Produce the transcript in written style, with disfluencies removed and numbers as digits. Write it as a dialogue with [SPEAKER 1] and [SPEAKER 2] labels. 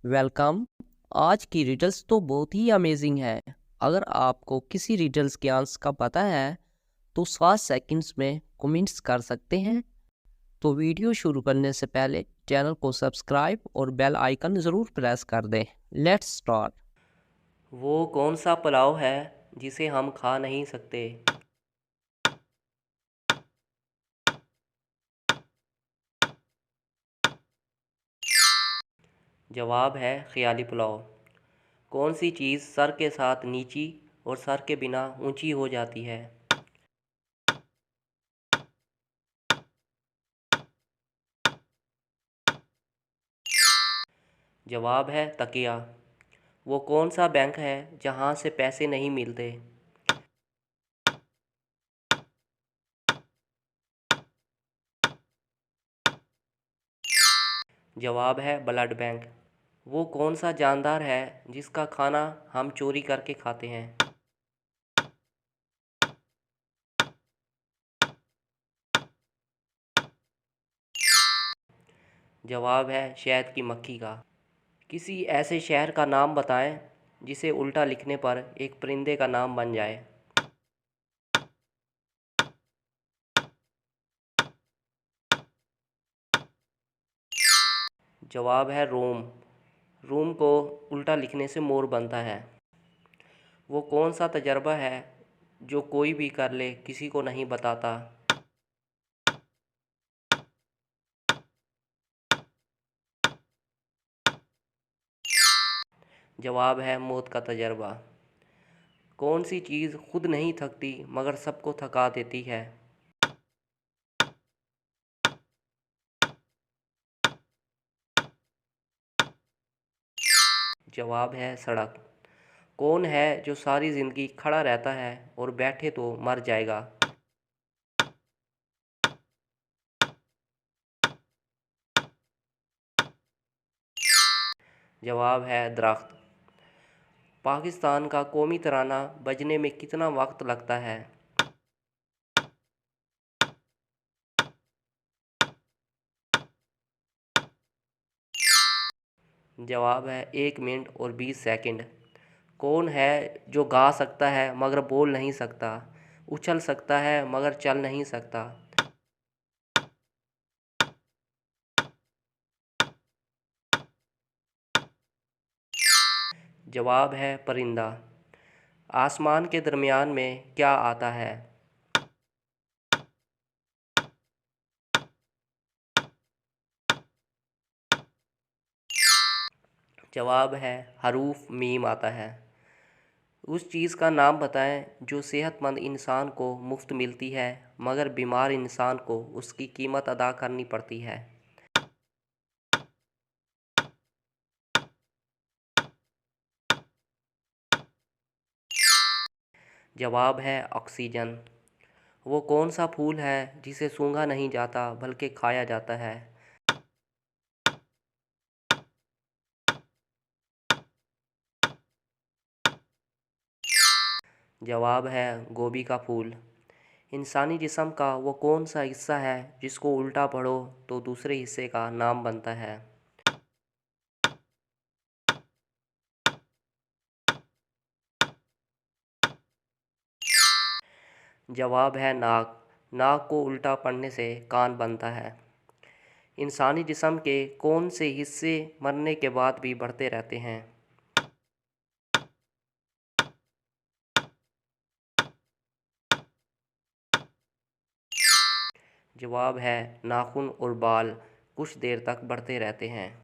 [SPEAKER 1] Welcome. आज की riddles तो बहुत ही अमेजिंग है। अगर आपको किसी रिडल्स के आंसर का पता है तो 7 सेकंड्स में कमेंट्स कर सकते हैं। तो वीडियो शुरू करने से पहले चैनल को सब्सक्राइब और बेल आइकन ज़रूर प्रेस कर दें। Let's start.
[SPEAKER 2] वो कौन सा पुलाव है जिसे हम खा नहीं सकते? जवाब है ख़याली पुलाव। कौन सी चीज़ सर के साथ नीची और सर के बिना ऊंची हो जाती है? जवाब है तकिया। वो कौन सा बैंक है जहाँ से पैसे नहीं मिलते? जवाब है ब्लड बैंक। वो कौन सा जानदार है जिसका खाना हम चोरी करके खाते हैं? जवाब है शहद की मक्खी का। किसी ऐसे शहर का नाम बताएं जिसे उल्टा लिखने पर एक परिंदे का नाम बन जाए। जवाब है रोम। रोम को उल्टा लिखने से मोर बनता है। वो कौन सा तजर्बा है जो कोई भी कर ले किसी को नहीं बताता? जवाब है मौत का तजर्बा। कौन सी चीज़ खुद नहीं थकती मगर सबको थका देती है? जवाब है सड़क। कौन है जो सारी ज़िंदगी खड़ा रहता है और बैठे तो मर जाएगा? जवाब है दरख्त। पाकिस्तान का कौमी तराना बजने में कितना वक्त लगता है? जवाब है 1 मिनट और 20 सेकंड। कौन है जो गा सकता है मगर बोल नहीं सकता, उछल सकता है मगर चल नहीं सकता? जवाब है परिंदा। आसमान के दरमियान में क्या आता है? जवाब है हरूफ मीम आता है। उस चीज़ का नाम बताएं जो सेहतमंद इंसान को मुफ्त मिलती है मगर बीमार इंसान को उसकी कीमत अदा करनी पड़ती है। जवाब है ऑक्सीजन। वो कौन सा फूल है जिसे सूंघा नहीं जाता बल्कि खाया जाता है? जवाब है गोभी का फूल। इंसानी जिस्म का वो कौन सा हिस्सा है जिसको उल्टा पढ़ो तो दूसरे हिस्से का नाम बनता है? जवाब है नाक। नाक को उल्टा पढ़ने से कान बनता है। इंसानी जिस्म के कौन से हिस्से मरने के बाद भी बढ़ते रहते हैं? जवाब है नाखून और बाल कुछ देर तक बढ़ते रहते हैं।